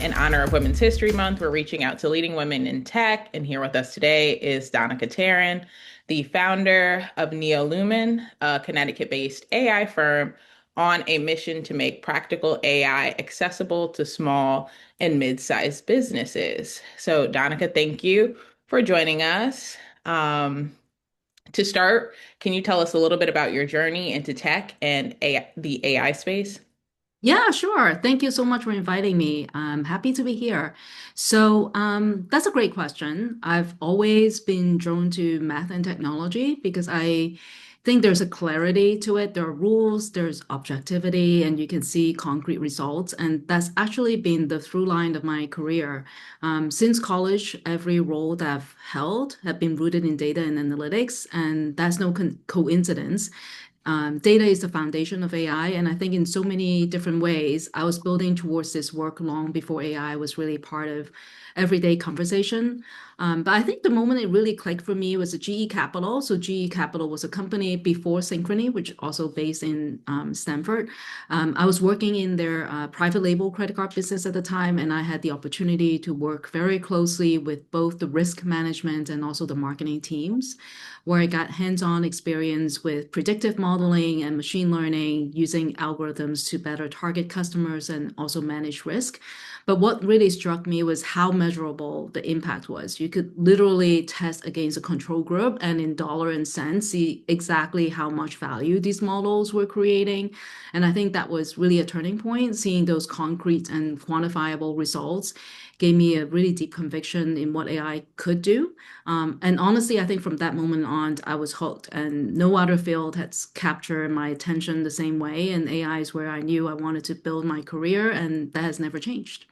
In honor of Women's History Month, we're reaching out to leading women in tech. And here with us today is Danica Tarin, the founder of NeoLumin, a Connecticut-based AI firm on a mission to make practical AI accessible to small and mid-sized businesses. So, Danica, thank you for joining us. Um, to start, can you tell us a little bit about your journey into tech and the AI space? Yeah, sure. Thank you so much for inviting me. I'm happy to be here. That's a great question. I've always been drawn to math and technology because I think there's a clarity to it. There are rules, there's objectivity, and you can see concrete results. And that's actually been the through line of my career. Since college, every role that I've held have been rooted in data and analytics, and that's no coincidence. Data is the foundation of AI, and I think in so many different ways, I was building towards this work long before AI was really part of everyday conversation. But I think the moment it really clicked for me was a GE Capital. So GE Capital was a company before Synchrony, which also based in Stanford. I was working in their private label credit card business at the time, and I had the opportunity to work very closely with both the risk management and also the marketing teams, where I got hands-on experience with predictive modeling and machine learning using algorithms to better target customers and also manage risk. But what really struck me was how measurable the impact was. You could literally test against a control group and in dollar and cents see exactly how much value these models were creating. And I think that was really a turning point. Seeing those concrete and quantifiable results gave me a really deep conviction in what AI could do. And honestly, I think from that moment on, I was hooked, and no other field has captured my attention the same way. And AI is where I knew I wanted to build my career, and that has never changed.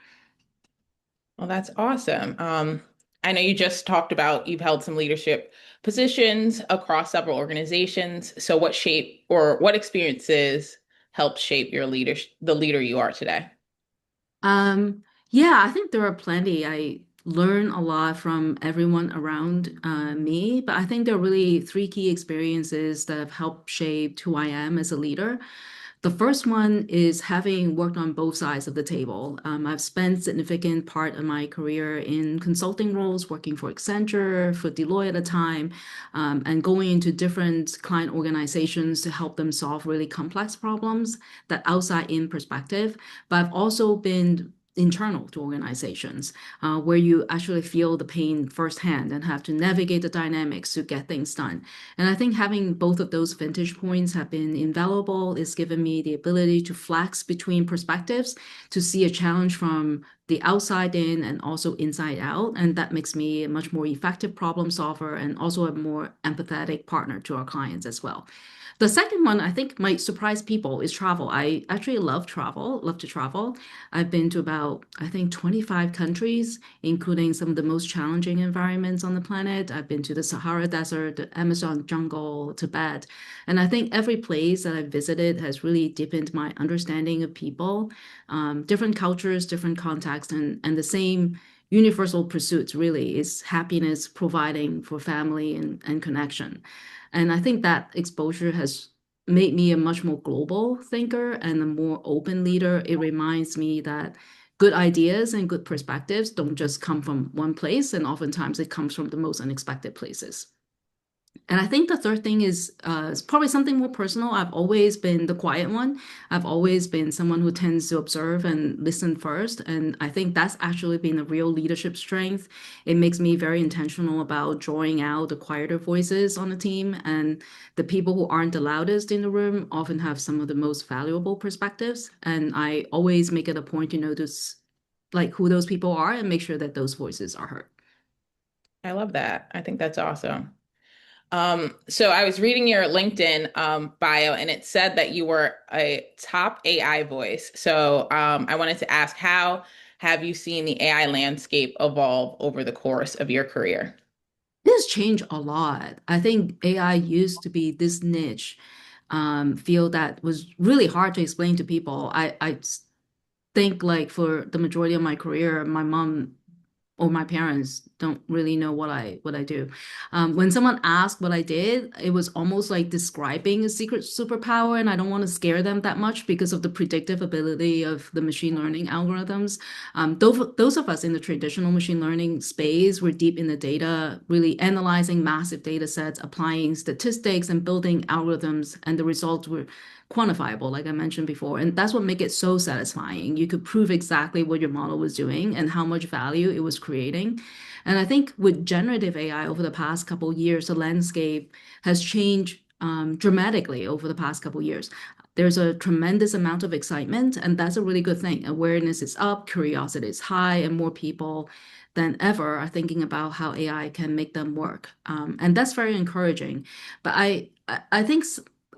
Well, that's awesome. I know you just talked about you've held some leadership positions across several organizations. So what shape or what experiences helped shape the leader you are today? Um, yeah, I think there are plenty. I learn a lot from everyone around me, but I think there are really three key experiences that have helped shape who I am as a leader. The first one is having worked on both sides of the table. I've spent significant part of my career in consulting roles, working for Accenture, for Deloitte at a time, and going into different client organizations to help them solve really complex problems, that outside in perspective. But I've also been internal to organizations where you actually feel the pain firsthand and have to navigate the dynamics to get things done. And I think having both of those vantage points have been invaluable. It's given me the ability to flex between perspectives, to see a challenge from the outside in and also inside out. And that makes me a much more effective problem solver and also a more empathetic partner to our clients as well. The second one I think might surprise people is travel. I actually love to travel. I've been to about, I think, 25 countries, including some of the most challenging environments on the planet. I've been to the Sahara Desert, the Amazon jungle, Tibet. And I think every place that I've visited has really deepened my understanding of people, different cultures, different contexts, and the same universal pursuits really is happiness providing for family and connection. And I think that exposure has made me a much more global thinker and a more open leader. It reminds me that good ideas and good perspectives don't just come from one place, and oftentimes it comes from the most unexpected places. And I think the third thing is probably something more personal. I've always been the quiet one. I've always been someone who tends to observe and listen first. And I think that's actually been a real leadership strength. It makes me very intentional about drawing out the quieter voices on the team. And the people who aren't the loudest in the room often have some of the most valuable perspectives. And I always make it a point to notice like who those people are and make sure that those voices are heard. I love that. I think that's awesome. So I was reading your LinkedIn bio and it said that you were a top AI voice. So I wanted to ask, how have you seen the AI landscape evolve over the course of your career? This changed a lot. I think AI used to be this niche field that was really hard to explain to people. I think like for the majority of my career, my mom or my parents don't really know what I do. When someone asked what I did, it was almost like describing a secret superpower, and I don't want to scare them that much because of the predictive ability of the machine learning algorithms. Those of us in the traditional machine learning space were deep in the data, really analyzing massive data sets, applying statistics, and building algorithms, and the results were quantifiable, like I mentioned before. And that's what make it so satisfying. You could prove exactly what your model was doing and how much value it was creating. And I think with generative AI over the past couple of years, the landscape has changed dramatically over the past couple of years. There's a tremendous amount of excitement, and that's a really good thing. Awareness is up, curiosity is high, and more people than ever are thinking about how AI can make them work. And that's very encouraging. But I think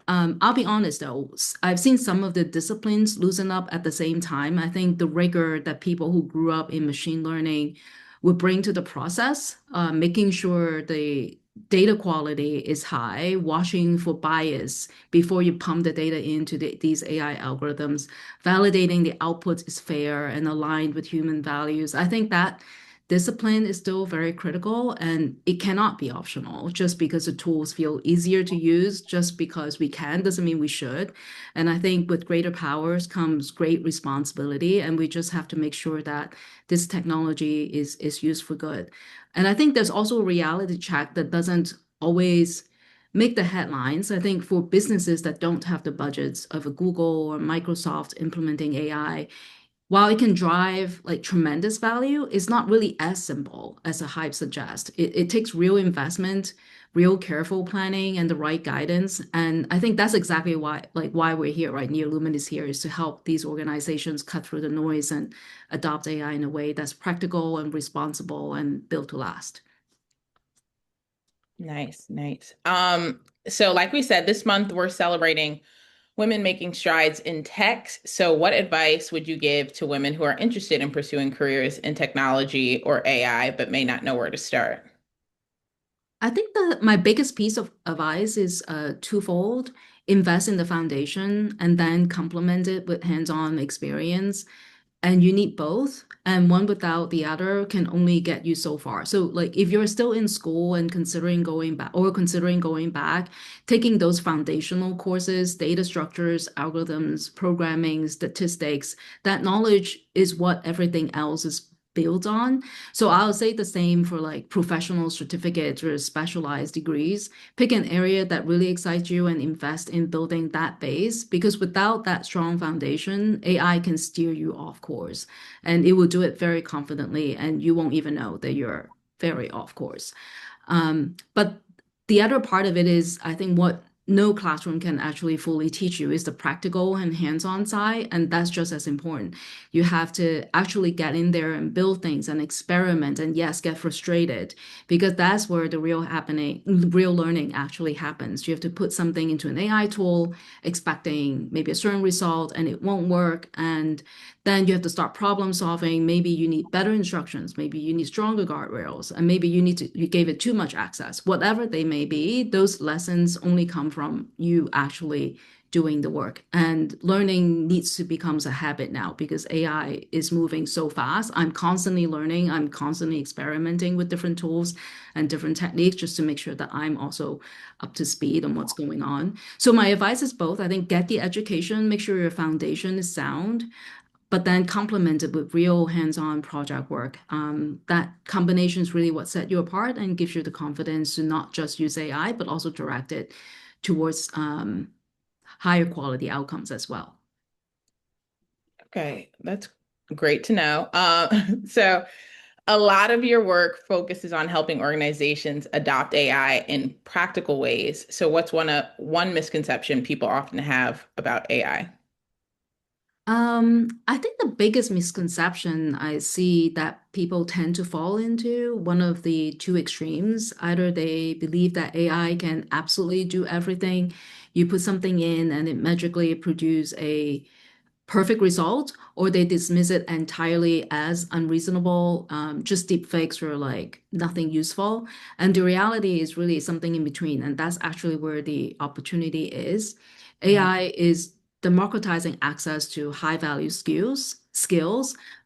I'll be honest though, I've seen some of the disciplines loosen up at the same time. I think the rigor that people who grew up in machine learning would bring to the process, making sure the data quality is high, watching for bias before you pump the data into these AI algorithms, validating the output is fair and aligned with human values. I think that discipline is still very critical and it cannot be optional. Just because the tools feel easier to use, just because we can, doesn't mean we should. And I think with greater powers comes great responsibility, and we just have to make sure that this technology is used for good. And I think there's also a reality check that doesn't always make the headlines. I think for businesses that don't have the budgets of a Google or Microsoft implementing AI, while it can drive like tremendous value, it's not really as simple as the hype suggests. It takes real investment, real careful planning, and the right guidance. And I think that's exactly why we're here, right? NeoLumin is here is to help these organizations cut through the noise and adopt AI in a way that's practical and responsible and built to last. Nice, nice. So like we said, this month we're celebrating women making strides in tech. So what advice would you give to women who are interested in pursuing careers in technology or AI, but may not know where to start? I think that my biggest piece of advice is twofold. Invest in the foundation and then complement it with hands-on experience. And you need both. And one without the other can only get you so far. So, like, if you're still in school and considering going back, taking those foundational courses, data structures, algorithms, programming, statistics, that knowledge is what everything else is built on. So I'll say the same for like professional certificates or specialized degrees. Pick an area that really excites you and invest in building that base, because without that strong foundation, AI can steer you off course and it will do it very confidently and you won't even know that you're very off course. But the other part of it is, I think what no classroom can actually fully teach you is the practical and hands-on side, and that's just as important. You have to actually get in there and build things and experiment and yes, get frustrated, because that's where the real learning actually happens. You have to put something into an AI tool, expecting maybe a certain result, and it won't work. And then you have to start problem solving. Maybe you need better instructions. Maybe you need stronger guardrails, and maybe you gave it too much access. Whatever they may be, those lessons only come from you actually doing the work. And learning needs to become a habit now because AI is moving so fast. I'm constantly learning. I'm constantly experimenting with different tools and different techniques just to make sure that I'm also up to speed on what's going on. So my advice is both. I think get the education, make sure your foundation is sound, but then complement it with real hands-on project work. That combination is really what set you apart and gives you the confidence to not just use AI, but also direct it towards higher quality outcomes as well. Okay, that's great to know. So a lot of your work focuses on helping organizations adopt AI in practical ways. So what's one misconception people often have about AI? I think the biggest misconception I see that people tend to fall into one of the two extremes. Either they believe that AI can absolutely do everything. You put something in and it magically produce a perfect result, or they dismiss it entirely as unreasonable, just deep fakes or like nothing useful. And the reality is really something in between, and that's actually where the opportunity is. Mhm. AI is democratizing access to high value skills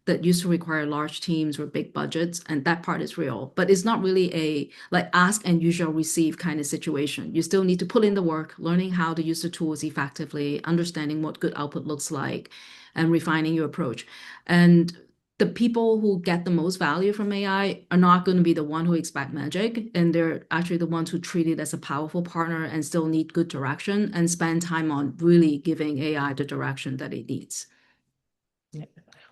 that used to require large teams or big budgets, and that part is real. But it's not really a like ask and you shall receive kind of situation. You still need to put in the work, learning how to use the tools effectively, understanding what good output looks like, and refining your approach. And the people who get the most value from AI are not going to be the one who expect magic, and they're actually the ones who treat it as a powerful partner and still need good direction and spend time on really giving AI the direction that it needs. Yeah.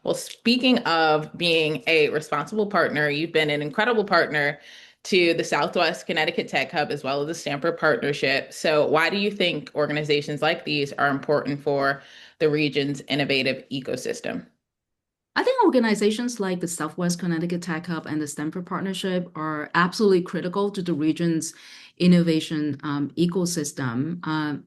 Well, speaking of being a responsible partner, you've been an incredible partner to the Southwest Connecticut Tech Hub as well as the Stanford Partnership. So, why do you think organizations like these are important for the region's innovative ecosystem? I think organizations like the Southwest Connecticut Tech Hub and the Stanford Partnership are absolutely critical to the region's innovation ecosystem.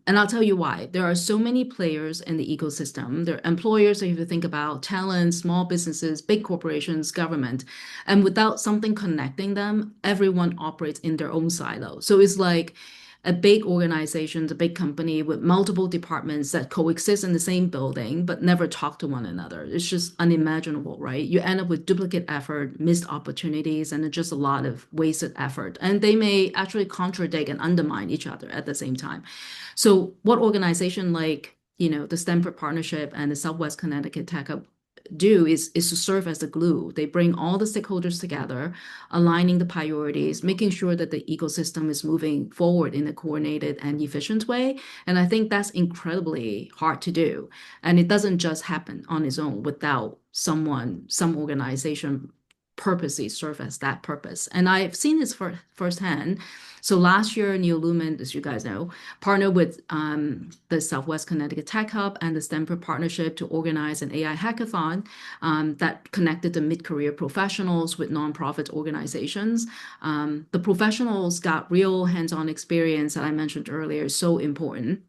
And I'll tell you why. There are so many players in the ecosystem. There are employers, if you think about talent, small businesses, big corporations, government. And without something connecting them, everyone operates in their own silo. So it's like a big organization, a big company with multiple departments that coexist in the same building but never talk to one another. It's just unimaginable, right? You end up with duplicate effort, missed opportunities, and just a lot of wasted effort. And they may actually contradict and undermine each other at the same time. So, what organization like the Stanford Partnership and the Southwest Connecticut Tech Hub do is to serve as the glue. They bring all the stakeholders together, aligning the priorities, making sure that the ecosystem is moving forward in a coordinated and efficient way. And I think that's incredibly hard to do. And it doesn't just happen on its own without some organization purposely serve as that purpose. And I've seen this firsthand. So last year, NeoLumin, as you guys know, partnered with the Southwest Connecticut Tech Hub and the Stanford Partnership to organize an AI hackathon that connected the mid-career professionals with nonprofit organizations. The professionals got real hands-on experience that I mentioned earlier, so important.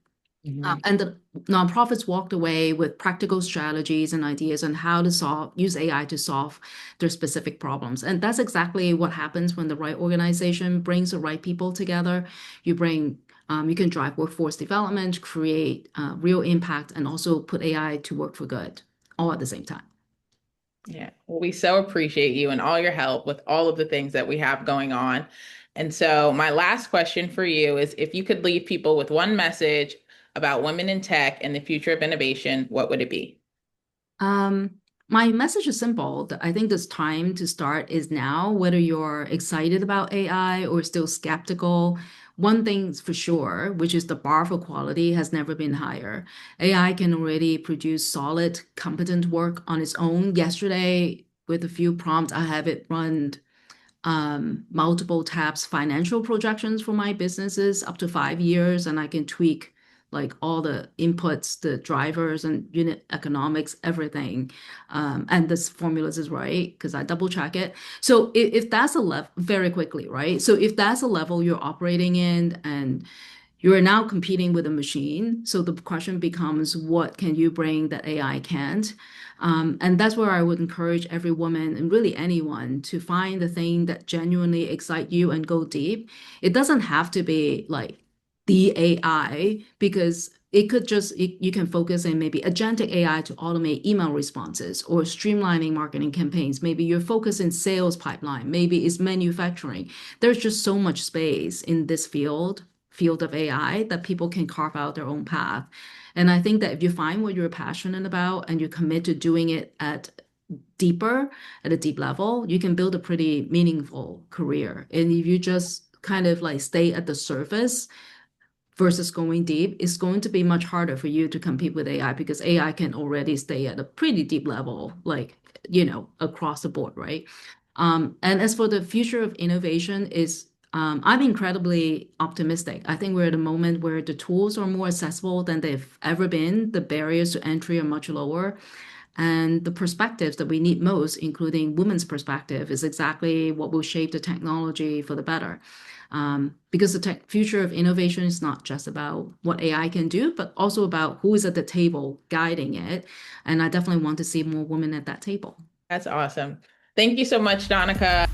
Mhm. And the nonprofits walked away with practical strategies and ideas on how to use AI to solve their specific problems. And that's exactly what happens when the right organization brings the right people together. You can drive workforce development, create real impact, and also put AI to work for good, all at the same time. Yeah. Well, we so appreciate you and all your help with all of the things that we have going on. And so, my last question for you is if you could leave people with one message about women in tech and the future of innovation, what would it be? Um, my message is simple. I think this time to start is now, whether you're excited about AI or still skeptical. One thing's for sure, which is the bar for quality has never been higher. AI can already produce solid, competent work on its own. Yesterday, with a few prompts, I have it run multiple tabs financial projections for my businesses up to 5 years, and I can tweak like all the inputs, the drivers and unit economics, everything. And this formulas is right because I double check it. So if that's a level very quickly, right? So if that's a level you're operating in and you are now competing with a machine. So the question becomes, what can you bring that AI can't? And that's where I would encourage every woman and really anyone to find the thing that genuinely excite you and go deep. It doesn't have to be like the AI because it could just you can focus in maybe agentic AI to automate email responses or streamlining marketing campaigns. Maybe you're focused in sales pipeline. Maybe it's manufacturing. There's just so much space in this field of AI that people can carve out their own path. And I think that if you find what you're passionate about and you commit to doing it at a deep level, you can build a pretty meaningful career. And if you just kind of like stay at the surface versus going deep, it's going to be much harder for you to compete with AI because AI can already stay at a pretty deep level, like, across the board, right? And as for the future of innovation I'm incredibly optimistic. I think we're at a moment where the tools are more accessible than they've ever been. The barriers to entry are much lower. And the perspectives that we need most, including women's perspective, is exactly what will shape the technology for the better. Because the future of innovation is not just about what AI can do, but also about who is at the table guiding it. And I definitely want to see more women at that table. That's awesome. Thank you so much, Donica.